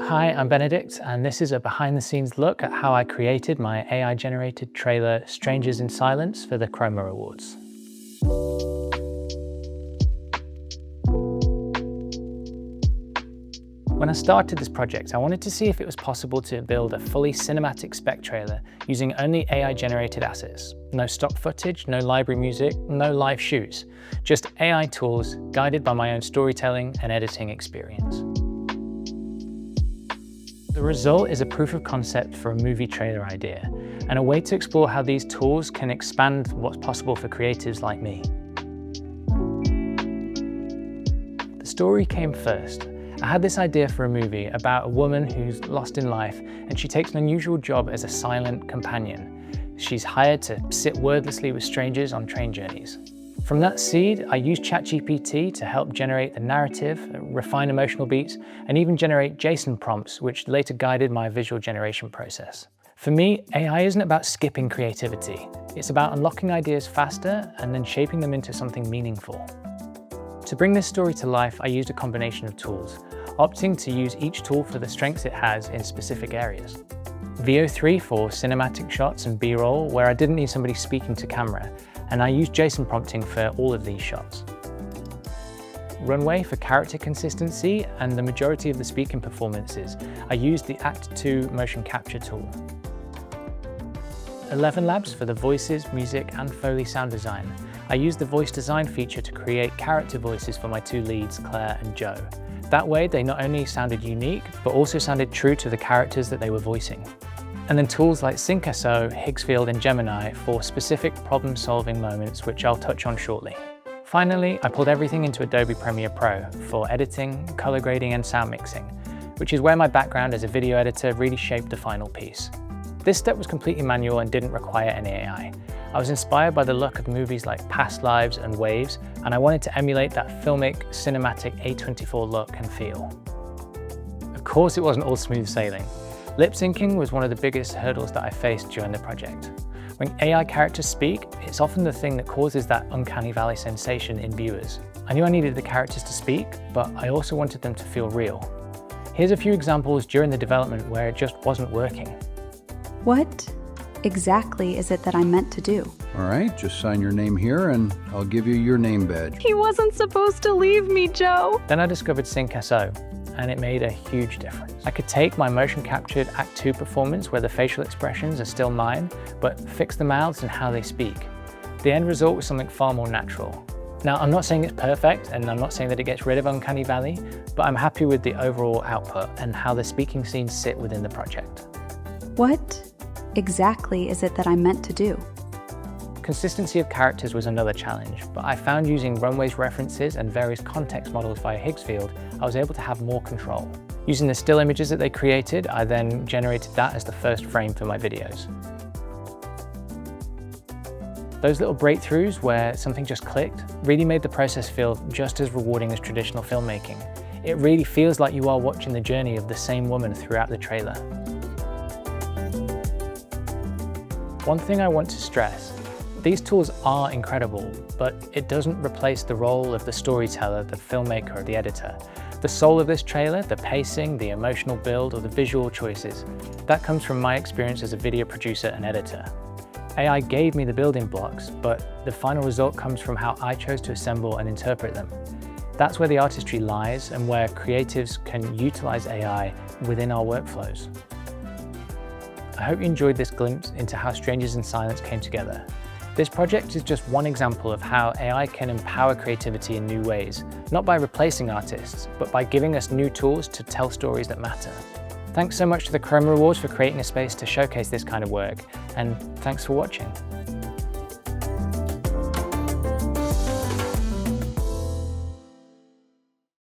Hi, I'm Benedict, and this is a behind-the-scenes look at how I created my AI-generated trailer Strangers in Silence for the Chroma Awards. When I started this project, I wanted to see if it was possible to build a fully cinematic spec trailer using only AI-generated assets. No stock footage, no library music, no live shoots, just AI tools guided by my own storytelling and editing experience. The result is a proof of concept for a movie trailer idea, and a way to explore how these tools can expand what's possible for creatives like me. The story came first. I had this idea for a movie about a woman who's lost in life, and she takes an unusual job as a silent companion. She's hired to sit wordlessly with strangers on train journeys. From that seed, I used ChatGPT to help generate the narrative, refine emotional beats, and even generate JSON prompts, which later guided my visual generation process. For me, AI isn't about skipping creativity. It's about unlocking ideas faster and then shaping them into something meaningful. To bring this story to life, I used a combination of tools, opting to use each tool for the strengths it has in specific areas. VO3 for cinematic shots and B-roll, where I didn't need somebody speaking to camera, and I used JSON prompting for all of these shots. Runway for character consistency and the majority of the speaking performances, I used the Act 2 motion capture tool. 11 Labs for the voices, music, and Foley sound design. I used the voice design feature to create character voices for my two leads, Claire and Joe. That way, they not only sounded unique, but also sounded true to the characters that they were voicing. And then tools like SyncSO, Higgsfield, and Gemini for specific problem-solving moments, which I'll touch on shortly. Finally, I pulled everything into Adobe Premiere Pro for editing, color grading, and sound mixing, which is where my background as a video editor really shaped the final piece. This step was completely manual and didn't require any AI. I was inspired by the look of movies like Past Lives and Waves, and I wanted to emulate that filmic, cinematic A24 look and feel. Of course, it wasn't all smooth sailing. Lip syncing was one of the biggest hurdles that I faced during the project. When AI characters speak, it's often the thing that causes that uncanny valley sensation in viewers. I knew I needed the characters to speak, but I also wanted them to feel real. Here's a few examples during the development where it just wasn't working. What exactly is it that I'm meant to do? All right, just sign your name here and I'll give you your name badge. He wasn't supposed to leave me, Joe. Then I discovered SyncSO, and it made a huge difference. I could take my motion captured Act 2 performance where the facial expressions are still mine, but fix the mouths and how they speak. The end result was something far more natural. Now, I'm not saying it's perfect, and I'm not saying that it gets rid of Uncanny Valley, but I'm happy with the overall output and how the speaking scenes sit within the project. What exactly is it that I'm meant to do? Consistency of characters was another challenge, but I found using Runway References and various context models via Higgsfield, I was able to have more control. Using the still images that they created, I then generated that as the first frame for my videos. Those little breakthroughs where something just clicked really made the process feel just as rewarding as traditional filmmaking. It really feels like you are watching the journey of the same woman throughout the trailer. One thing I want to stress: these tools are incredible, but it doesn't replace the role of the storyteller, the filmmaker, or the editor. The soul of this trailer, the pacing, the emotional build, or the visual choices, that comes from my experience as a video producer and editor. AI gave me the building blocks, but the final result comes from how I chose to assemble and interpret them. That's where the artistry lies and where creatives can utilize AI within our workflows. I hope you enjoyed this glimpse into how Strangers in Silence came together. This project is just one example of how AI can empower creativity in new ways, not by replacing artists, but by giving us new tools to tell stories that matter. Thanks so much to the Chroma Awards for creating a space to showcase this kind of work, and thanks for watching.